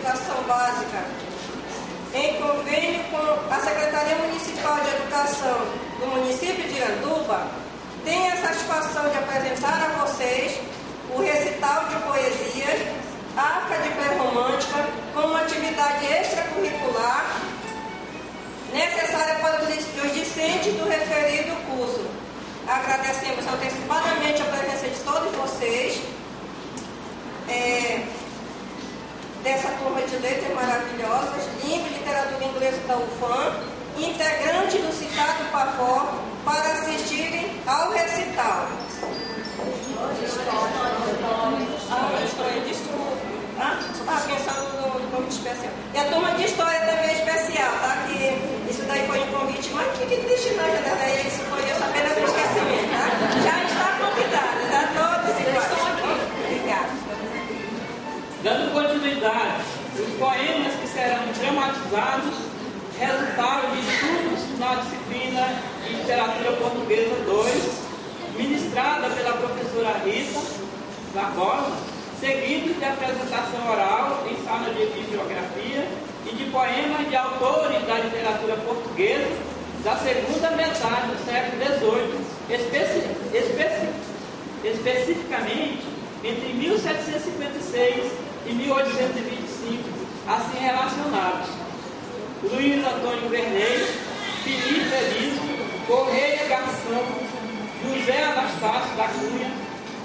Educação Básica, em convênio com a Secretaria Municipal de Educação do município de Iranduba, tenho a satisfação de apresentar a vocês o recital de poesias Arca de Pré-Romântica como atividade extracurricular necessária para os discentes do referido curso. Agradecemos antecipadamente a presença de todos vocês, dessa turma de letras maravilhosas, língua e literatura inglesa da UFAM, integrantes do citado PAFOR, para assistirem ao recital. Pensando no convite especial. E a turma de história também é especial, tá? Que isso daí foi um convite, mas que triste não, isso foi apenas um esquecimento, tá? Já está convidada, tá? Todos iguais. Obrigada. Dando continuidade, os poemas que serão dramatizados resultaram de estudos na disciplina de Literatura Portuguesa 2, ministrada pela professora Rita Barbosa, seguidos de apresentação oral em sala de bibliografia e de poemas de autores da literatura portuguesa da segunda metade do século XVIII, especificamente entre 1756 e 1825, assim relacionados: Luiz Antônio Vermelho, Felipe Eliso, Correia Garção, José Anastácio da Cunha,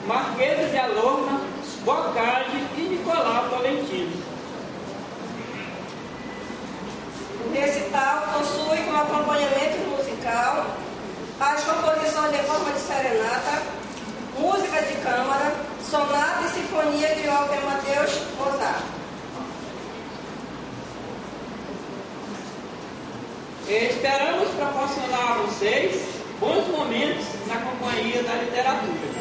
Marquesa de Alorna, Boccaccio e Nicolau Tolentino. O recital possui como acompanhamento musical as composições em forma de serenata, música de câmara, sonata e sinfonia de Wolfgang Amadeus Mozart. Esperamos proporcionar a vocês bons momentos na companhia da literatura.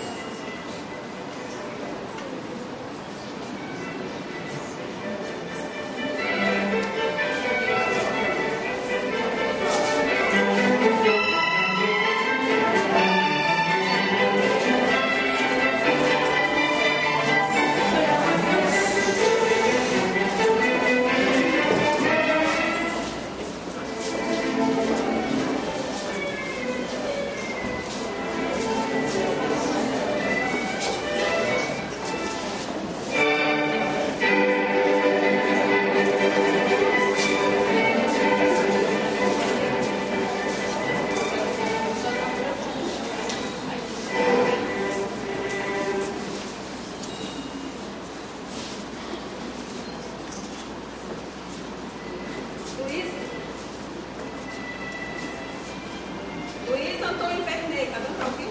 Luiz Antônio Ferney, tá dando pra ouvir?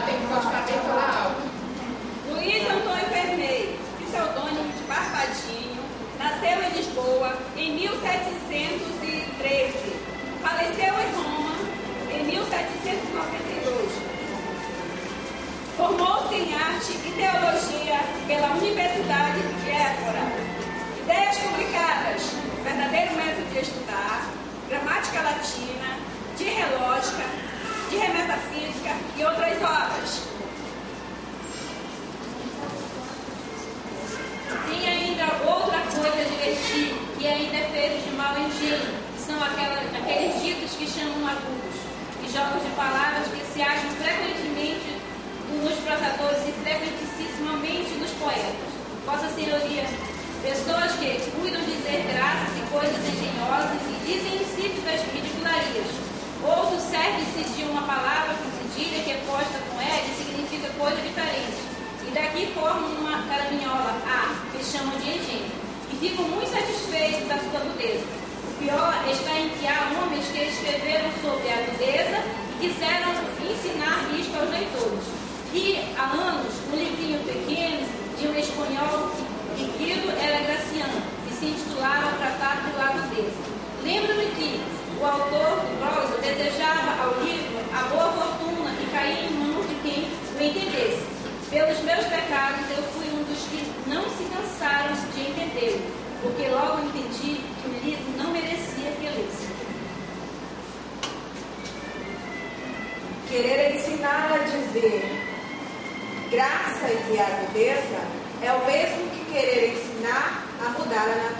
Tem que colocar bem falar alto. Luiz Antônio Ferney, pseudônimo de Barbadinho, nasceu em Lisboa em 1713, faleceu em Roma em 1792. Formou-se em arte e teologia pela Universidade de Évora. Ideias publicadas: Verdadeiro Método de Estudar, Gramática Latina, de Relógica, de Remetafísica e outras obras. Tem ainda outra coisa de vestir, que ainda é feito de mau engenho, que são aqueles ditos que chamam agudos, e jogos de palavras que se acham frequentemente nos prosadores e frequentissimamente nos poetas. Vossa Senhoria, pessoas que cuidam de dizer graças e coisas engenhosas e dizem insípidas ridicularias. Outros servem-se de uma palavra com cedilha que é posta com L e significa coisa diferente. E daqui formam uma caraminhola A, que chamam de engenho. E ficam muito satisfeitos da sua agudeza. O pior está em que há homens que escreveram sobre a agudeza e quiseram ensinar isto aos leitores. E há anos, um livrinho pequeno de um espanhol que Guido era Graciano, e se intitulava Tratado de Agudeza. Lembro-me que o autor do prosa desejava ao livro a boa fortuna e caía em mãos de quem o entendesse. Pelos meus pecados, eu fui um dos que não se cansaram de entendê-lo, porque logo entendi que o livro não merecia que eu lesse. Querer ensinar a dizer graças e agudeza é o mesmo que querer ensinar a mudar a natureza.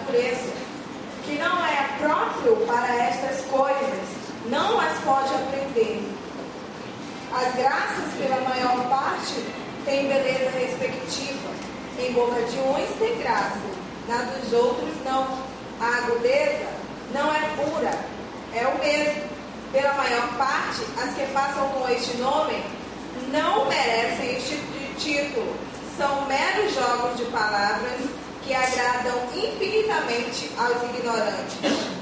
boca de uns tem graça, na dos outros não. A agudeza não é pura, é o mesmo. Pela maior parte, as que passam com este nome não merecem este título. São meros jogos de palavras que agradam infinitamente aos ignorantes.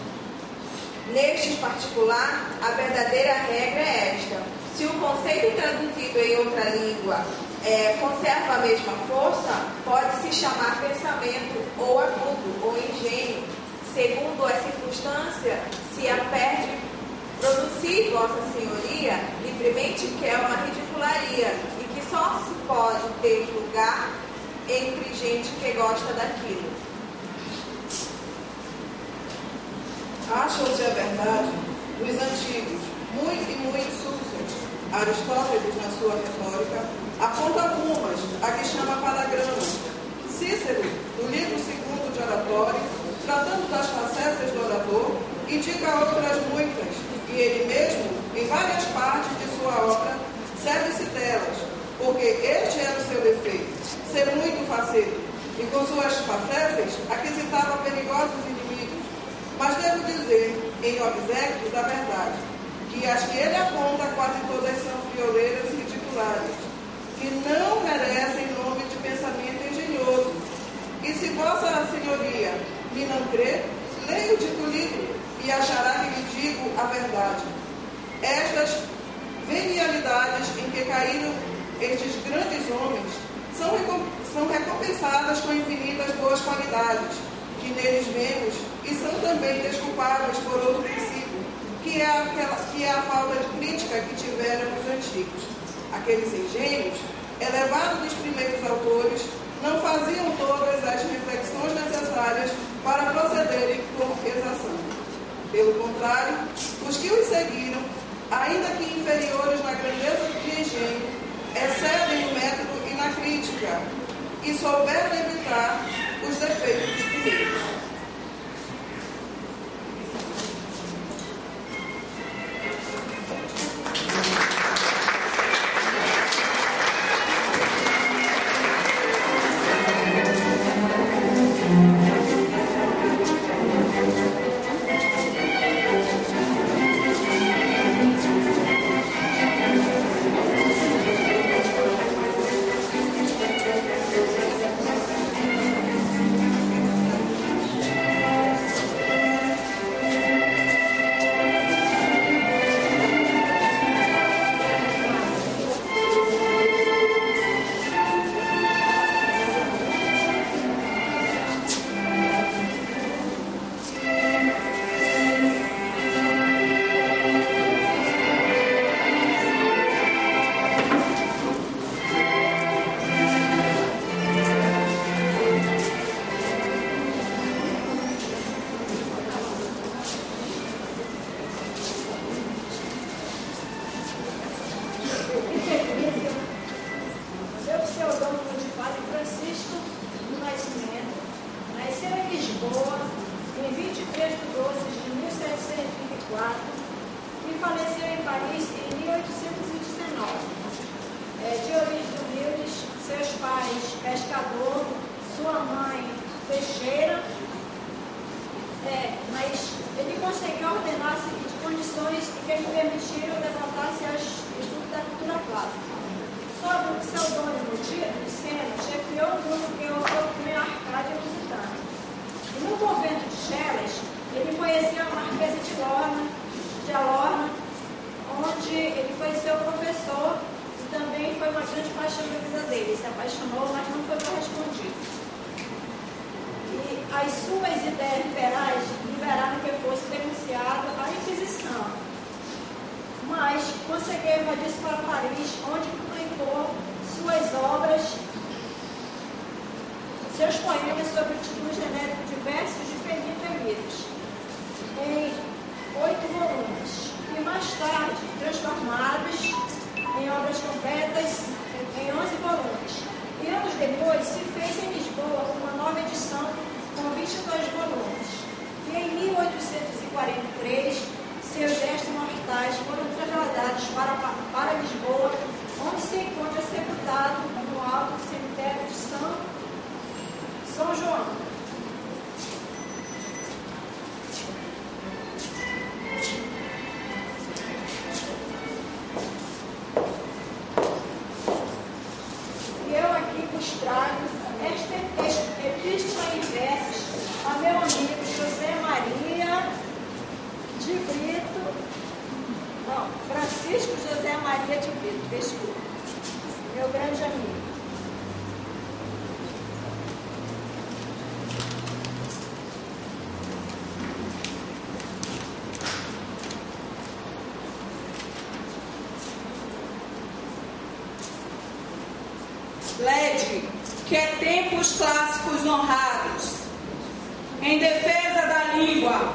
Neste particular, a verdadeira regra é esta: se o conceito traduzido em outra língua conserva a mesma força, pode-se chamar pensamento, ou agudo, ou engenho, segundo a circunstância, se a perde. Produzir, Vossa Senhoria, livremente, que é uma ridicularia, e que só se pode ter lugar entre gente que gosta daquilo. Acham-se, a verdade, os antigos, muito súcios. Aristóteles, na sua retórica, aponta algumas, a que chama palagrama. Cícero, no livro 2º de Oratório, tratando das facécias do orador, indica outras muitas, e ele mesmo, em várias partes de sua obra, serve-se delas, porque este era o seu defeito, ser muito faceiro, e com suas facécias aquisitava perigosos inimigos. Mas devo dizer, em obséquio da verdade, que as que ele aponta quase todas são frioleiras e ridiculares, que não merecem nome de pensamento engenhoso. E se Vossa Senhoria me não crê, leia o dito livro e achará que lhe digo a verdade. Estas venialidades em que caíram estes grandes homens são recompensadas com infinitas boas qualidades, que neles vemos, e são também desculpáveis por outro princípio, que é a falta de crítica que tiveram os antigos. Aqueles engenhos, elevados dos primeiros autores, não faziam todas as reflexões necessárias para procederem com exação. Pelo contrário, os que os seguiram, ainda que inferiores na grandeza de engenho, excedem no método e na crítica, e souberam evitar os defeitos dos primeiros. Brito, não, Francisco José Maria de Brito, desculpa, meu grande amigo. Lede, que é tempos clássicos honrados, em defesa da língua.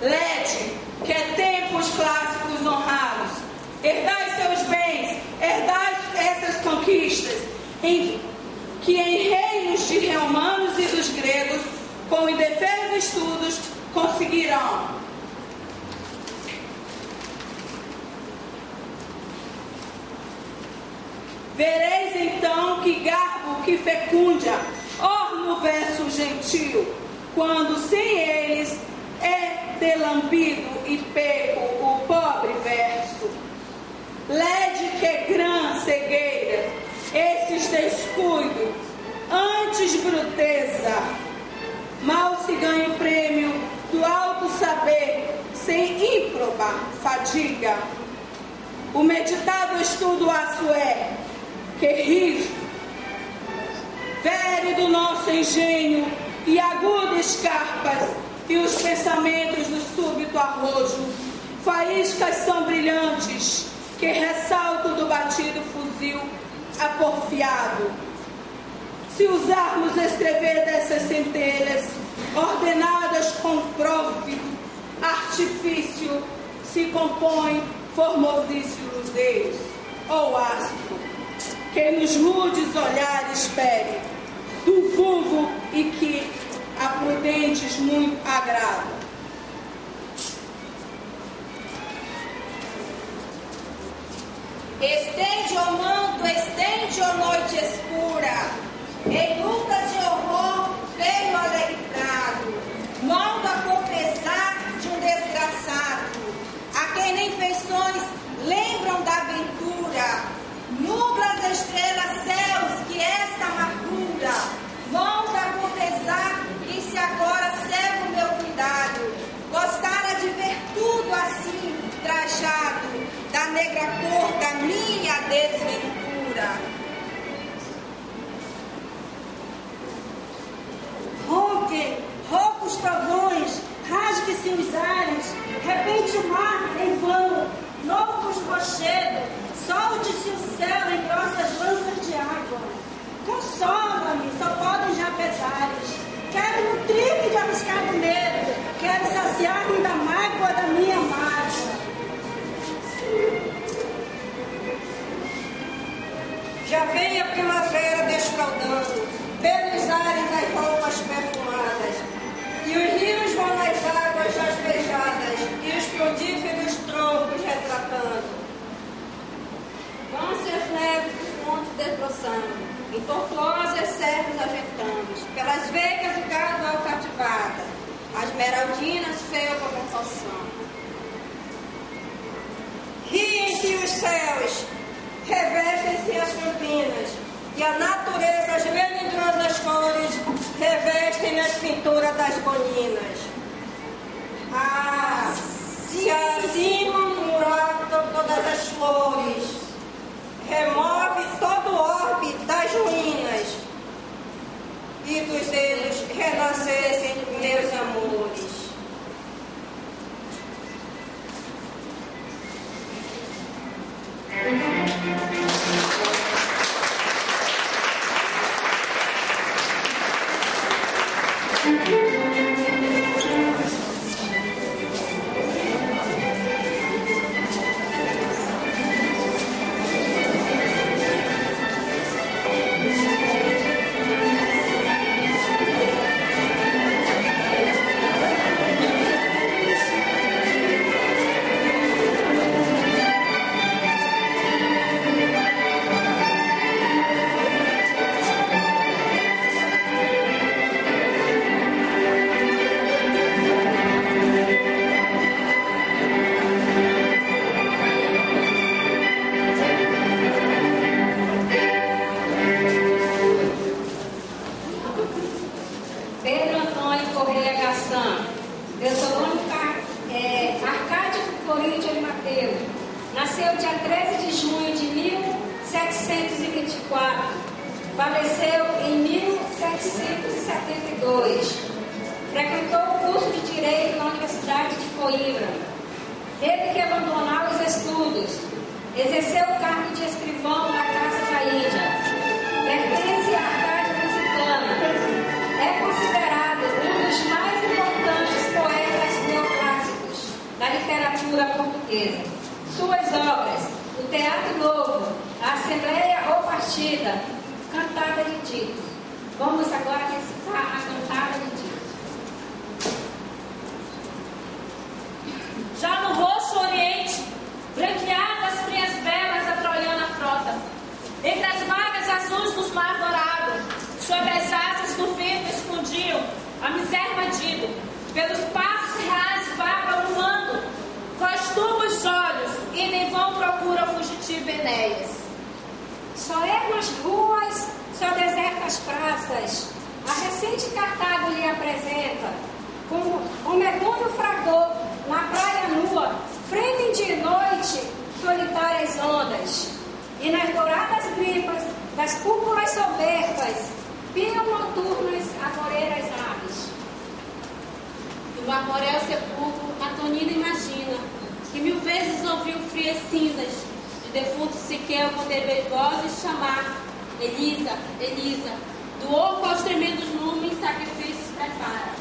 Lede, que é tempos clássicos honrados, herdai seus bens, herdai essas conquistas, que em reinos de romanos e dos gregos, com indefesos estudos, conseguirão. Vereis então que garbo, que fecúndia, orna o verso gentil, quando sem eles é delampido e peco o pobre verso. Lede que é grã cegueira, esses descuido, antes bruteza, mal se ganha o prêmio do alto saber, sem ímproba fadiga. O meditado estudo aço é, que rijo, vere do nosso engenho e agudas carpas, e os pensamentos do súbito arrojo, faíscas são brilhantes, que ressaltam do batido fuzil aporfiado. Se usarmos escrever dessas centelhas, ordenadas com próprio artifício, se compõem formosíssimos luzeiros, ou astro, que nos rudes olhares fere, do vulgo e que a prudentes muito agrada. Estende, ó manto, estende, ó noite escura, em luta de horror, veio alegrado, mondo a confessar de um desgraçado, a quem nem feições lembram da aventura. Nubla as estrelas, céus, que esta amargura volta a confessar que se agora cego o meu cuidado, gostara de ver tudo assim trajado, da negra cor da minha desventura. Roucos trovões, rasgue-se os ares, repente o mar em vão, loucos rochedos, solte-se o céu em grossas lanças de água. Consola-me, só podem já pesares. Quero nutrir-me de arriscado medo, quero saciar-me da mágoa da minha mágoa. Já vem a primavera descaldando, pelos ares as roupas perfumadas, e os rios vão nas águas jaspejadas, e os prolíferos troncos retratando. Vão seus leves montes desbroçando, em tortuosas serras ajeitando, pelas veias o gado alcativada, as esmeraldinas felpa consalção. Riem-se os céus, revestem-se as campinas, e a natureza, as melindrosas cores, revestem as pinturas das boninas. Ah, se acimam no alto todas as flores, remove todo o orbe das ruínas, e dos dedos renascessem meus amores. Pedro Antônio Correia Gassan, Deuterônimo Coríntio Arimateu. Nasceu dia 13 de junho de 1724. Faleceu em 1772. Frequentou o curso de Direito na Universidade de Coimbra. Teve que abandonar os estudos. Exerceu o cargo de escrivão na Casa da Índia. Pertence à Arcádia Lusitana. É considerado um dos mais importantes poetas neoclássicos da literatura portuguesa. Suas obras, o Teatro Novo, a Assembleia ou Partida, Cantada de Tito. Vamos agora recitar a Cantada de Tito. Já no roxo oriente, branqueadas as frias velas da troiana frota, entre as vagas azuis dos mar dourado, sobre as asas do vento escondiam a miséria bandido, pelos passos reais vaga o mando, costuma os olhos e nem vão procura o fugitivo Enéas. Só erram as ruas, só deserta as praças, a recente Cartago lhe apresenta, com mergulho fragor, na praia nua, fremem de noite solitárias ondas, e nas douradas gripas das cúpulas soberbas, piam noturnas agoreiras aves. Do arborel sepulcro, a tonina imagina, que 1000 vezes ouviu frias cinzas, de defunto Siquel com vozes chamar, Elisa, Elisa, do oco aos tremendos lumes, sacrifícios prepara.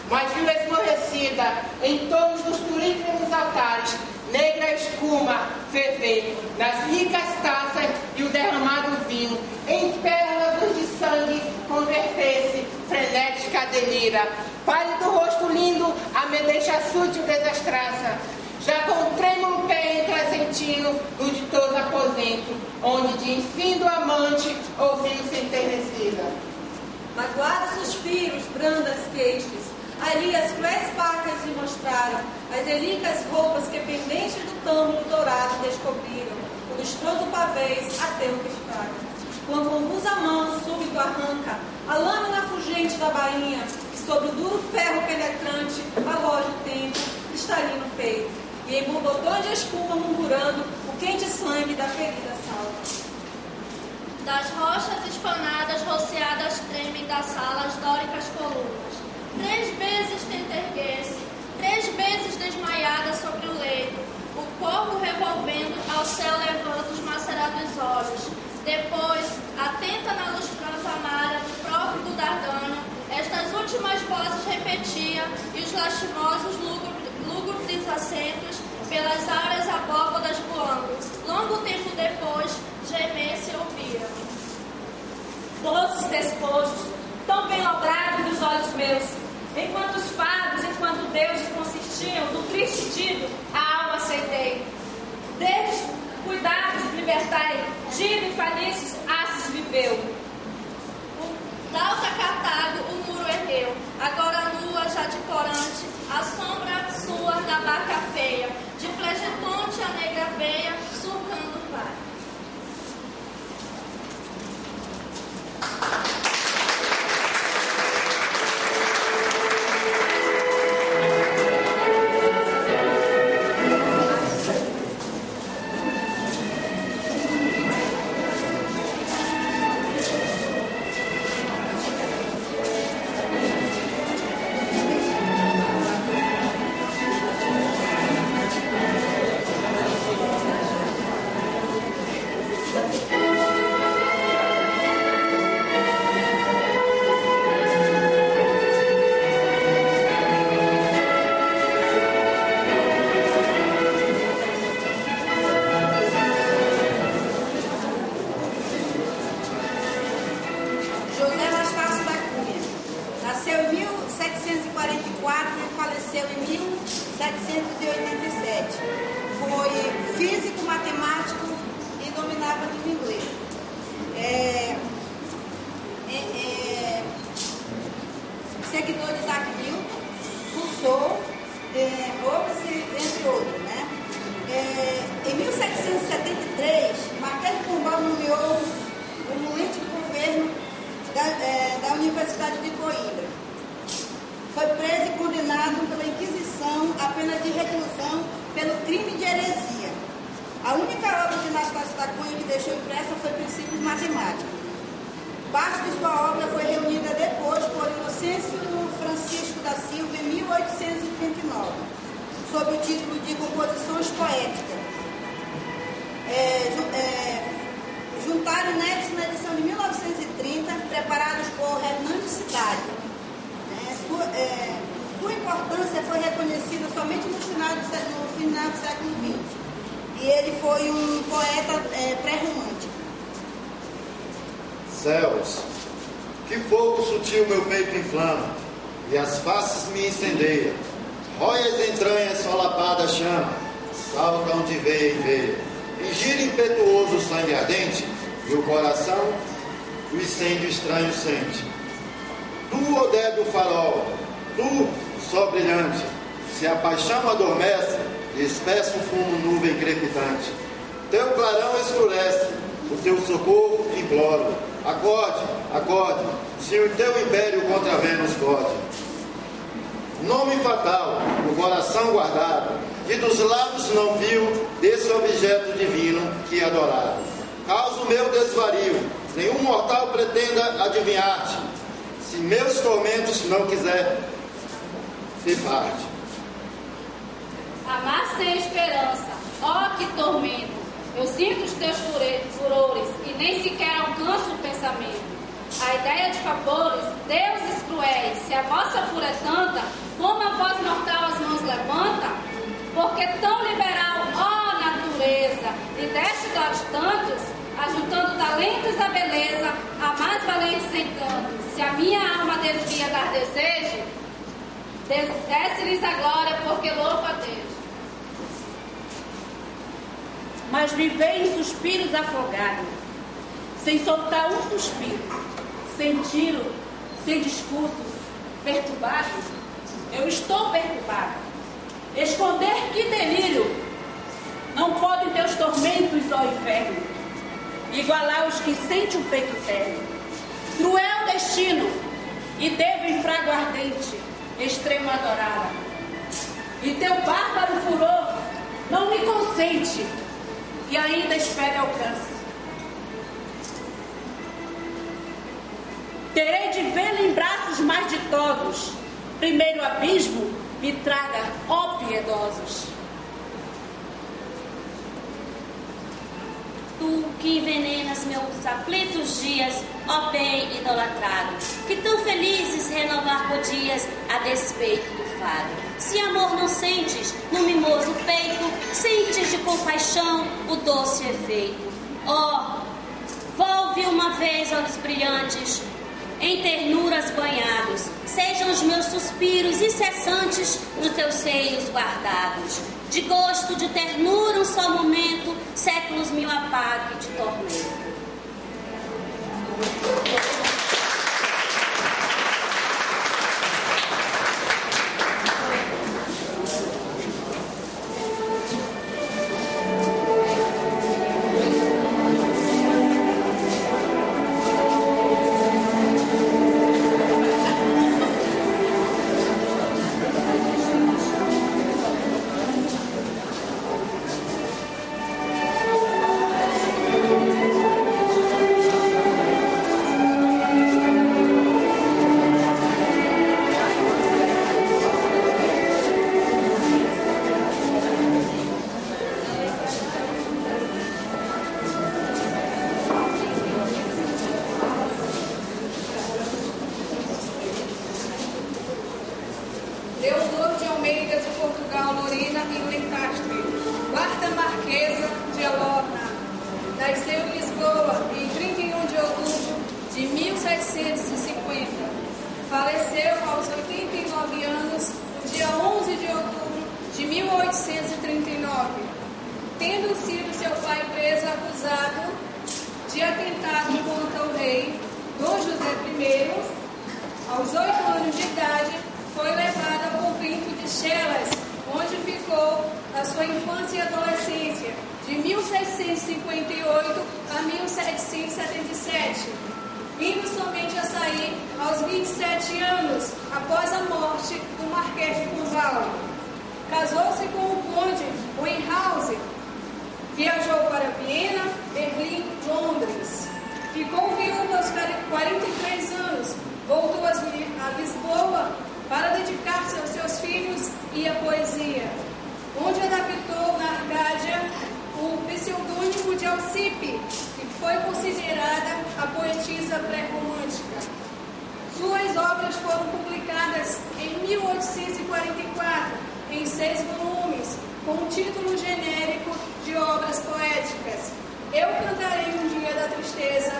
Mas viu esmorrecida em torno dos turíferos altares, negra escuma ferver nas ricas taças e o derramado vinho, em pérolas de sangue converter-se, frenética delira. Pálido rosto lindo, a medeixa sútil desastraça, já com trêmulo pé entra sentindo no ditoso aposento, onde de enfim do amante ouviu-se enternecida. Magoados suspiros, brandas queixas, ali as cruéis facas lhe mostraram as relíquias roupas que pendentes do tâmulo dourado descobriram, o lustroso pavês até o que estraga. Com a confusa mão súbito arranca a lâmina fugente da bainha, que sobre o duro ferro penetrante arroja o tempo, estaria no peito, e em borbotões de espuma murmurando o quente sangue da ferida salva. Das rochas espanadas, roceadas tremem das salas dóricas colunas. 3 vezes tenta erguer-se, 3 vezes desmaiada sobre o leito, o corpo revolvendo ao céu levanta os macerados olhos. Depois, atenta na luz profanada do próprio Dardano, estas últimas vozes repetia e os lastimosos lúgubres acentos pelas áureas abóbadas voando. Longo tempo depois, gemer se ouvia. Doces despojos, tão bem logrados dos olhos meus, enquanto os fados, enquanto deuses consistiam no triste dito, a alma aceitei. Deles, cuidados, libertai, dido e falices, asses viveu. Da alta Cartago o muro ergueu, agora nua já de corante, a sombra sua da barca feia, de flegetonte a negra veia, surcando o mar. Seguidor de Isaac Newton, Rousseau, Hobbes, entre outros, né? Em 1773, Marquês de Pombal nomeou o político governo da Universidade de Coimbra. Foi preso e condenado pela Inquisição à pena de reclusão pelo crime de heresia. A única obra de Anastácio da Cunha que deixou impressa foi Princípios Matemáticos. Parte de sua obra foi reunida depois por Inocêncio Francisco da Silva em 1839, sob o título de Composições Poéticas. Juntaram netos na edição de 1930, preparados por Hernandes Cidade. Sua importância foi reconhecida somente no final do século XX. E ele foi um poeta pré-romântico. Céus, que fogo sutil meu peito inflama, e as faces me incendeiam. Rói as entranhas solapada chama, saltam de veia em veia. E gira impetuoso o sangue ardente, e o coração o incêndio estranho sente. Tu, ó débil farol, tu, sol brilhante, se a paixão adormece, espessa o fumo nuvem crepitante. Teu clarão escurece, o teu socorro imploro. Acorde, acorde, se o teu império contra Vênus pode. Nome fatal, o coração guardado, e dos lábios não viu desse objeto divino que adorado. Causa o meu desvario, nenhum mortal pretenda adivinhar-te, se meus tormentos não quiser cifrar-te. Amar sem esperança, ó que tormento! Eu sinto os teus furores e nem sequer alcanço o pensamento. A ideia de favores, deuses cruéis, se a vossa fúria é tanta, como a voz mortal as mãos levanta? Porque tão liberal, ó natureza, e deste dons tantos, ajuntando talentos à beleza, a mais valentes encantos. Se a minha alma desvia dar desejo, desce-lhes a glória, porque louvo a Deus. Mas me veem suspiros afogados, sem soltar um suspiro, sem tiro, sem discurso, perturbado. Eu estou perturbado. Esconder que delírio! Não podem teus tormentos, ó inferno, igualar os que sentem o peito terno. Cruel destino, e devo em frago ardente, extremo adorada. E teu bárbaro furor não me consente, e ainda espere alcance. Terei de vê-lo em braços mais ditosos. Primeiro abismo me traga, ó piedosos. Tu que envenenas meus aflitos dias, ó bem idolatrado, que tão felizes renovar podias a despeito do fado. Se amor não sentes no mimoso peito, sentes de compaixão o doce efeito. Ó, volve uma vez olhos brilhantes, em ternuras banhados, sejam os meus suspiros incessantes nos teus seios guardados. De gosto, de ternura, um só momento, séculos mil apague de tormento. Casou-se com o conde Weinhausen. Viajou para Viena, Berlim, Londres. Ficou viúva aos 43 anos. Voltou a Lisboa para dedicar-se aos seus filhos e à poesia, onde adaptou na Arcádia o pseudônimo de Alcipe, que foi considerada a poetisa pré-romântica. Suas obras foram publicadas em 1844, em 6 volumes, com o título genérico de Obras Poéticas. Eu cantarei um dia da tristeza,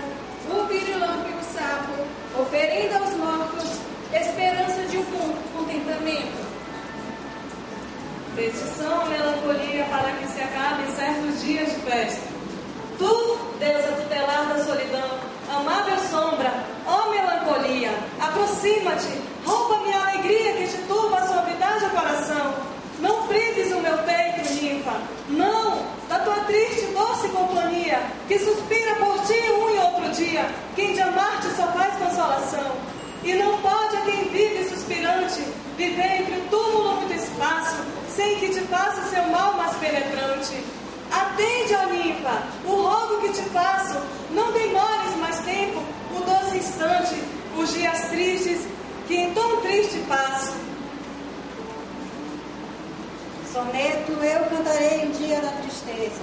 o pirilampo e o sapo, oferenda aos mortos, esperança de um contentamento. Petição à melancolia para que se acabe certos dias de festa. Tu, deusa tutelar da solidão, amável sombra, ó melancolia, aproxima-te, rouba-me a alegria que te turba a suavidade ao coração. Não prives o meu peito, ninfa, não, da tua triste doce companhia, que suspira por ti um e outro dia, quem de amar-te só faz consolação. E não pode a quem vive suspirante viver entre o túmulo muito espaço, sem que te faça seu mal mais penetrante. Atende, ó ninfa, o rogo que te faço, não demores mais tempo, o doce instante, os dias tristes que em tão triste passo. Soneto, eu cantarei um dia da tristeza.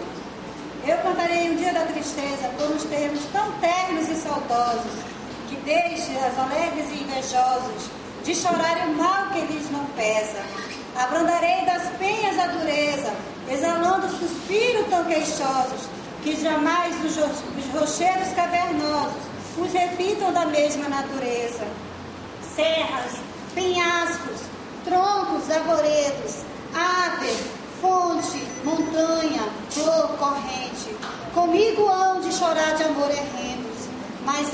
Eu cantarei um dia da tristeza por uns termos tão ternos e saudosos, que deixe as alegres e invejosos de chorarem o mal que lhes não pesa. Abrandarei das penhas a dureza, exalando suspiros tão queixosos, que jamais os rochedos cavernosos os repitam da mesma natureza. Serras, penhascos, troncos, arvoredos, ave, fonte, montanha, flor, corrente, comigo hão de chorar de amor errentos. Mas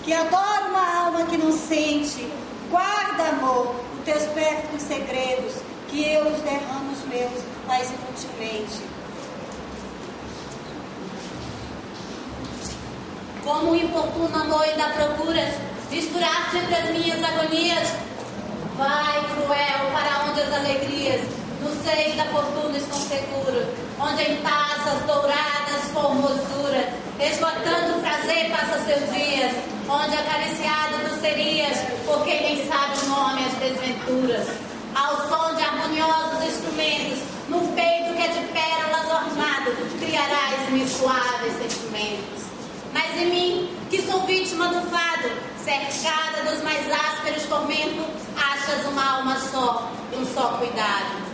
que adoro uma alma que não sente, guarda, amor, os teus pérfidos segredos, que eu os derramo os meus mais inutilmente. Como importuno amor ainda procuras misturar-te entre as minhas agonias? Vai, cruel, para onde as alegrias no seio da fortuna estão seguras, onde em passas douradas formosura, esgotando o prazer passa seus dias, onde acariciado tu serias, por quem nem sabe o nome as desventuras, ao som de harmoniosos instrumentos, num peito que é de pérolas ornado, criarás-me suaves sentimentos. Mas em mim, que sou vítima do fado, cercada dos mais ásperos tormentos, achas uma alma só, um só cuidado.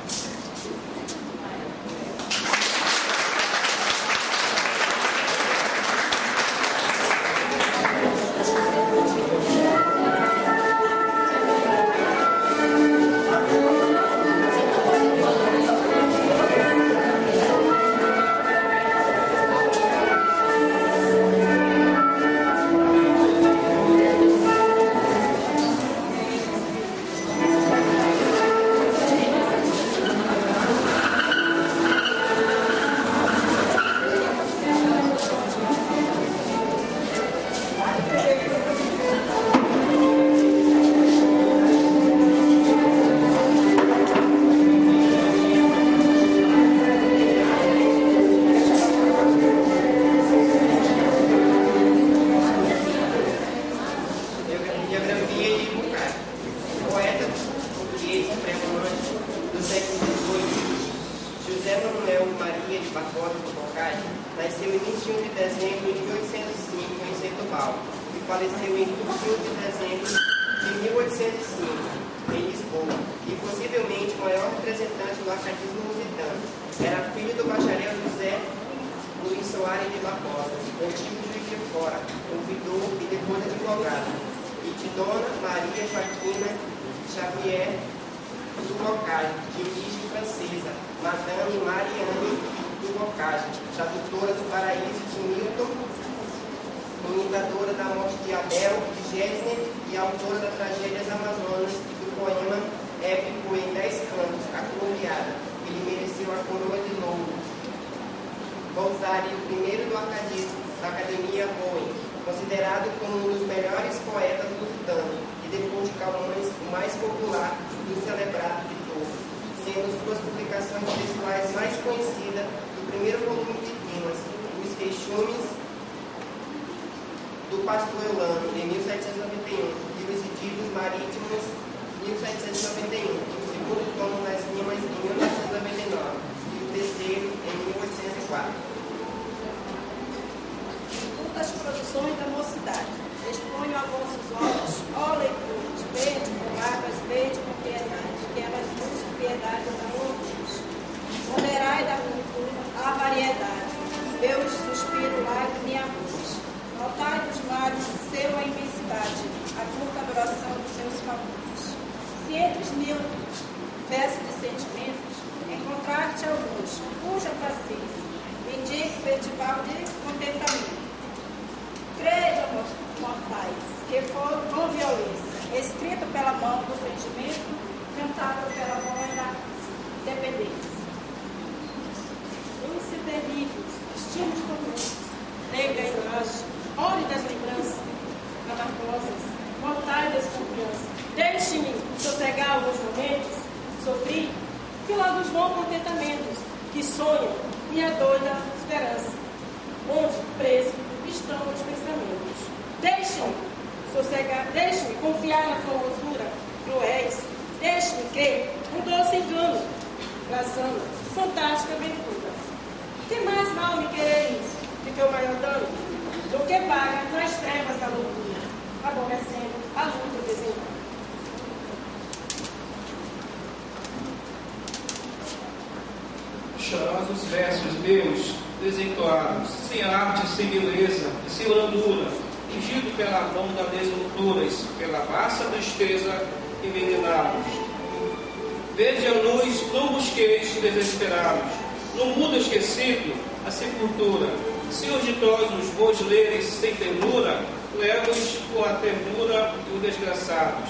sendo suas publicações textuais mais conhecidas o primeiro volume de rimas, Os Queixumes do Pastor Eulano, em 1791, e Os Idílios Marítimos, 1791, o segundo tomo das rimas em 1999, e o terceiro em 1804. Das produções da mocidade. Exponho a vossos olhos, ó leitores, vede com lágrimas, vede com piedade, que elas buscam piedade da outra. Moderai da cultura a variedade, Deus suspiro, lágrima e amores. Notai dos mares seu a imensidade, a curta duração dos seus favores. Se entre os mil versos de sentimentos, encontrar-te alguns, cuja paciência, indique o festival de contentamento. Crede, mortais, que foram com violência, escrito pela mão do sentimento, cantado pela voz da dependência. Luz terríveis, estímulos comuns, negra imagem, óleo das lembranças, amargosas, mortais desconfiança. Deixe-me sossegar alguns momentos, sofri, que logo vão contentamentos, que sonham e a doida esperança, onde preso estão os pensamentos. Deixe-me sossegar, deixe-me confiar na formosura cruéis, deixe-me crer um doce engano, laçando fantástica aventura. Que mais mal me quereis do que o maior dano, do que paga nas trevas da loucura, aborrecendo a luta desengano. Chorosos versos meus, desentoados, sem arte, sem beleza e sem brandura, ungido pela mão das desventuras, pela massa tristeza envenenados. Vede a luz, não busqueis desesperados, no mundo esquecido, a sepultura. Se os ditosos vos leres sem ternura, leva-os com a ternura dos desgraçados.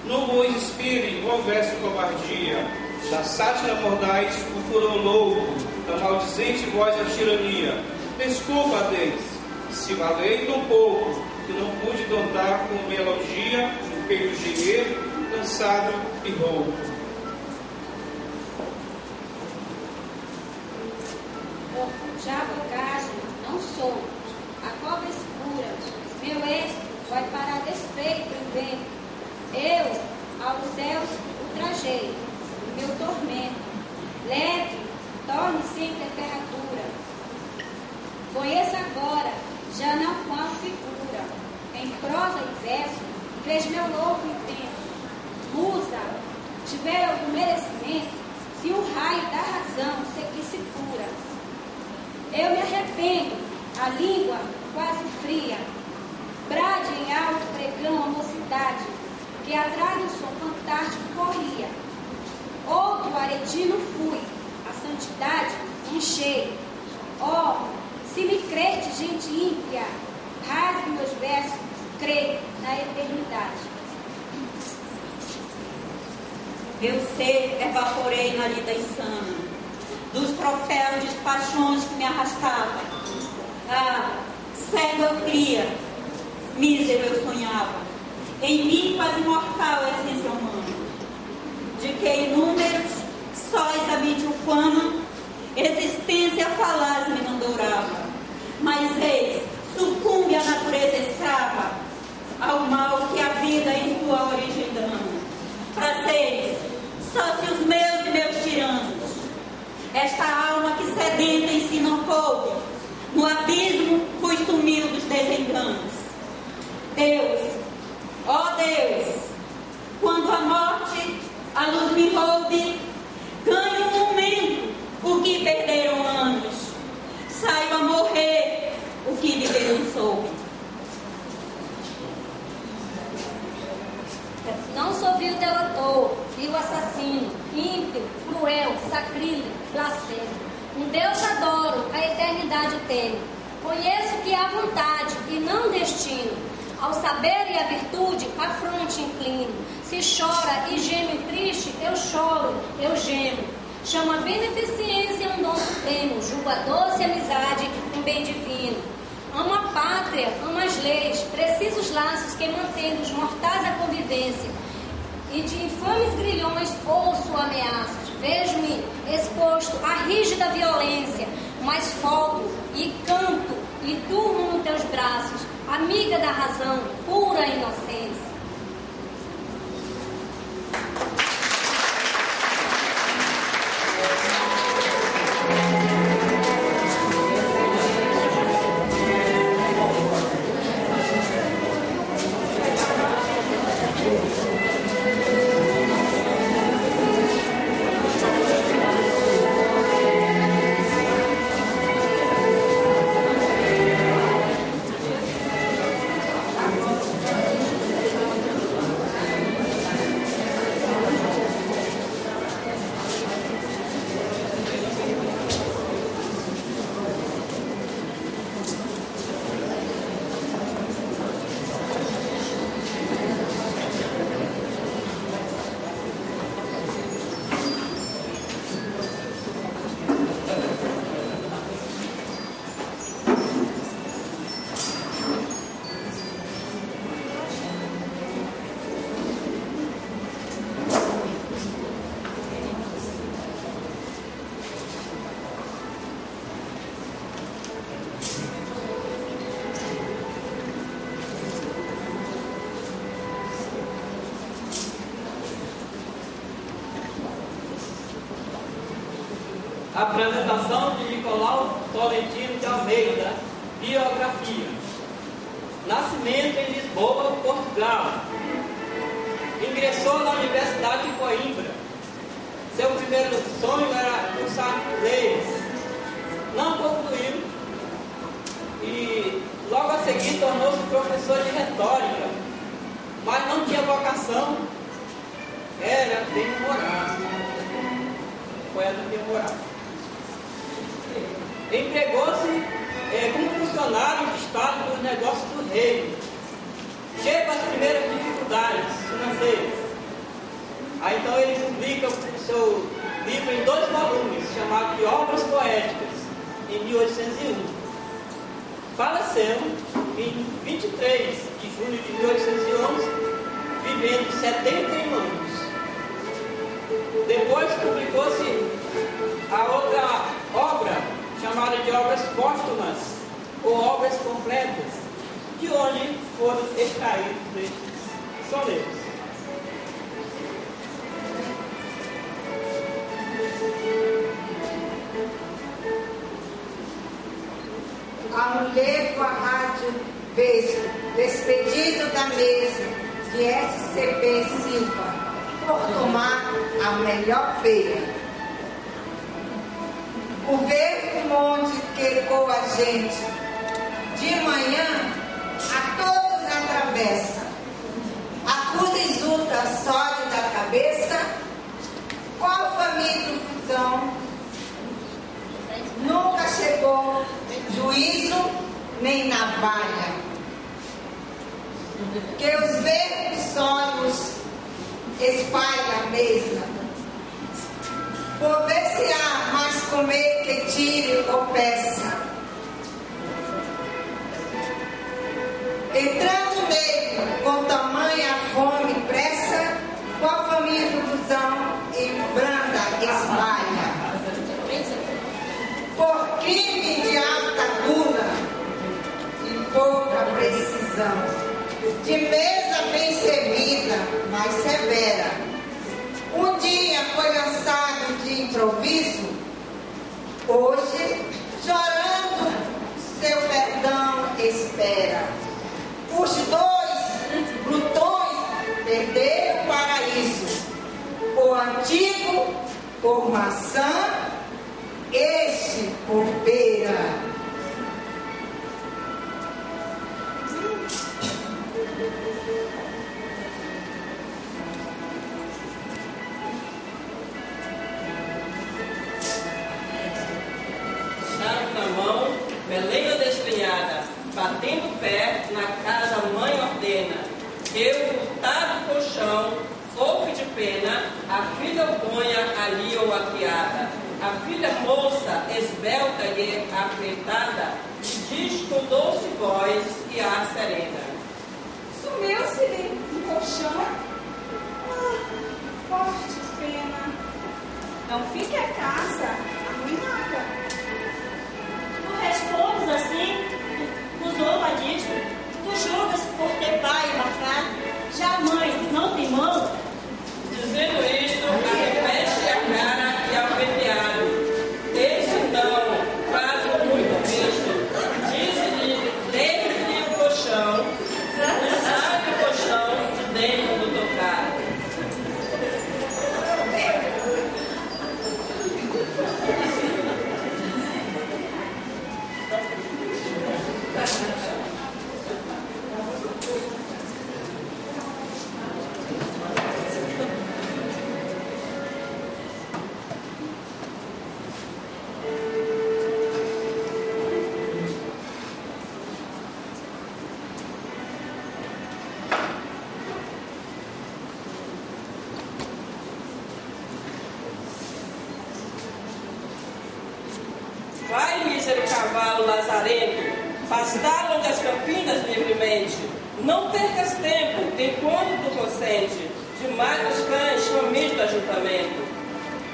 Não vos inspire, ó verso covardia, da sátira mordaz o furor louco, da maldizente voz da tirania. Desculpa, Deus, se valei tão pouco, que não pude dotar com melodia no peito gemer, cansado e rouco. Já bocagem, não sou, a cobra escura, meu êxito vai para despeito em vento. Eu aos céus ultrajei, meu tormento, leve, torne-se em temperatura. Conheça agora, já não qual figura, em prosa e verso, fez meu louco intento. Musa, tiver algum merecimento, se o raio da razão seguisse pura. Eu me arrependo, a língua quase fria, brade em alto pregão a mocidade, que atrás do som fantástico corria. Outro aretino fui, a santidade enchei. Oh, se me crede, gente ímpia, rasgue meus versos, crê na eternidade. Meu ser evaporei na lida insana, dos tropéus de paixões que me arrastavam. Ah, cego eu cria, mísero eu sonhava, em mim quase mortal a essência humana, de que inúmeros sóis habite o fama, existência falaz me não dourava. Mas eis, sucumbe a natureza escrava ao mal que a vida em sua origem dana. Prazeres, só se os meus e meus tiranos, esta alma que sedenta em si não coube, no abismo fui sumiu dos desenganos. Deus, ó Deus, quando a morte a luz me roube, ganho um momento o que perderam anos, saio a morrer o que viver não soube. Não sou vil delator, vil assassino, ímpio, cruel, sacrílego, blasfemo. Um Deus adoro, a eternidade temo. Conheço que há vontade e não destino. Ao saber e à virtude, a fronte inclino. Se chora e geme triste, eu choro, eu gemo. Chamo a beneficência um dom supremo. Julgo a doce amizade um bem divino. Amo a pátria, amo as leis, preciso os laços que mantêm os mortais a convivência. E de infames grilhões ouço ameaças. Vejo-me exposto à rígida violência, mas folgo e canto e durmo nos teus braços, amiga da razão, pura inocência. Apresentação de Nicolau Tolentino de Almeida, biografia. Nascimento em Lisboa, Portugal. Ingressou na Universidade de Coimbra. Seu primeiro sonho era cursar leis. Não concluiu e logo a seguir tornou-se professor de retórica, mas não tinha vocação, era bem-humorado. Poeta bem-humorado. Empregou-se como funcionário de Estado dos negócios do reino. Chega às primeiras dificuldades financeiras. Aí então ele publica o seu livro em 2 volumes, chamado de Obras Poéticas, em 1801. Faleceu em 23 de julho de 1811, vivendo 71 anos. Depois publicou-se a outra obra, chamada de obras póstumas ou obras completas, de onde foram extraídos estes sonetos. Amuleto a rádio Vesgo, despedido da mesa de SCP Silva, por tomar a melhor feira. O verde monte queicou a gente, de manhã a todos atravessa. A cruz exulta sólido da cabeça, qual faminto fusão. Nunca chegou juízo nem navalha, que os verdes sonhos espalham a mesa. Por ver se há mais comer que tire ou peça. Entrando nele com tamanha fome e pressa, com a família do busão e branda espalha. Por crime de alta dura e pouca precisão, de mesa bem servida, mas severa. Um dia foi lançado de improviso, hoje, chorando, seu perdão espera. Os 2 glutões perderam o paraíso, o antigo por maçã, este por pera. Meleira despenhada, batendo pé na casa mãe ordena. Eu, furtado colchão, fofo de pena, a filha ponha ali ou a criada. A filha moça, esbelta e apertada, diz com doce voz e ar serena. Sumiu-se um colchão, forte pena. Não fique a casa arruinada. Tu respondes assim, tu zomba disto, tu julgas por ter pai e matar, já a mãe não tem mão. Dizendo isto, arremete a cara e ao peneado. Esse então, quase muito visto, disse-lhe, deite-lhe o colchão, e sai o colchão de dentro do tocado. Vai, mísero cavalo lazarento, pastá longe as campinas livremente. Não percas tempo, enquanto tu consente, de magros cães famintos do ajuntamento.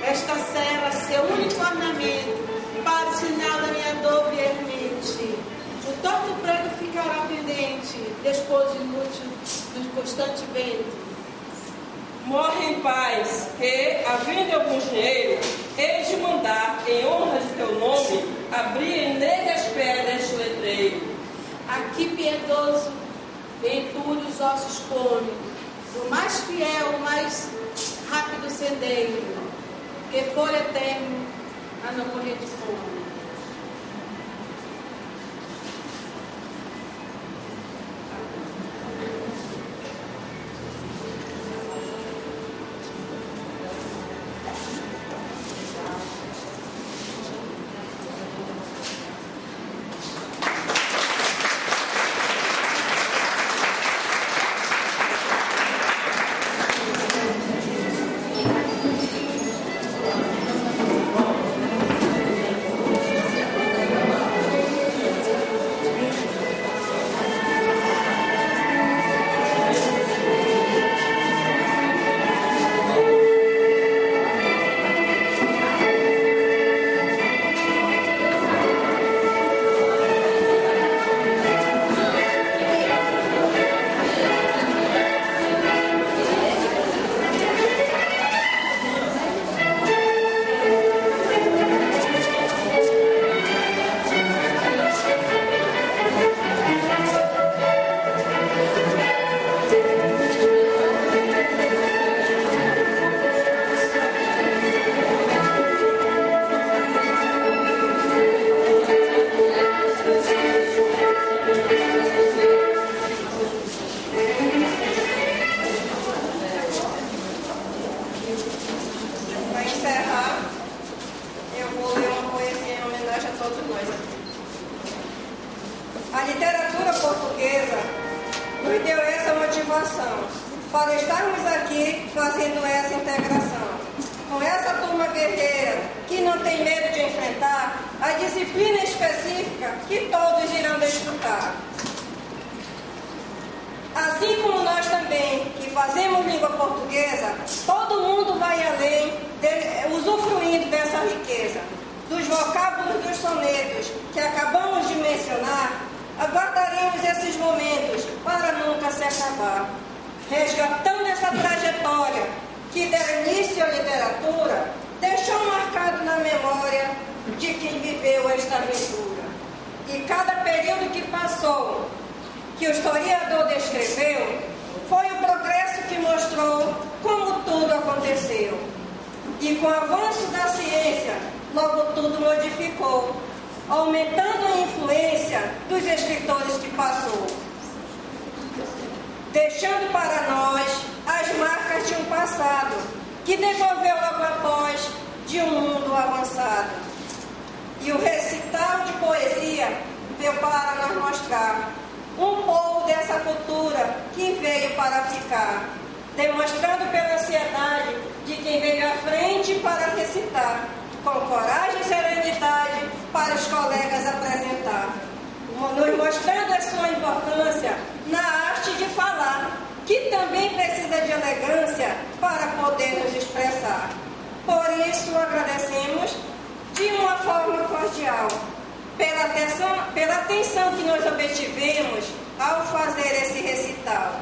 Esta serra, seu único ornamento, para o sinal da minha dor veemente. O torto prego ficará pendente, despouso inútil do constante vento. Morre em paz, que, havendo algum dinheiro, hei de mandar, em honra de teu nome, abrir em negras pedras letreiro. Aqui piedoso, ventura os ossos come, o mais fiel, o mais rápido sendeiro, que for eterno a não morrer de fome. para estarmos aqui fazendo essa integração. Com essa turma guerreira que não tem medo de enfrentar a disciplina específica que todos irão desfrutar. Assim como nós também, que fazemos língua portuguesa, todo mundo vai além, usufruindo dessa riqueza. Dos vocábulos dos sonetos que acabamos de mencionar, aguardaremos esses momentos para nunca se acabar. Resgatando essa trajetória que der início à literatura, deixou marcado na memória de quem viveu esta aventura. E cada período que passou, que o historiador descreveu, foi o progresso que mostrou como tudo aconteceu. E com o avanço da ciência, logo tudo modificou, aumentando a influência dos escritores que passou, deixando para nós as marcas de um passado que devolveu logo após de um mundo avançado. E o recital de poesia veio para nos mostrar um pouco dessa cultura que veio para ficar, demonstrando pela ansiedade de quem veio à frente para recitar, com coragem e serenidade para os colegas apresentar, nos mostrando a sua importância na arte de falar, que também precisa de elegância para poder nos expressar. Por isso, agradecemos de uma forma cordial pela atenção que nós obtivemos ao fazer esse recital.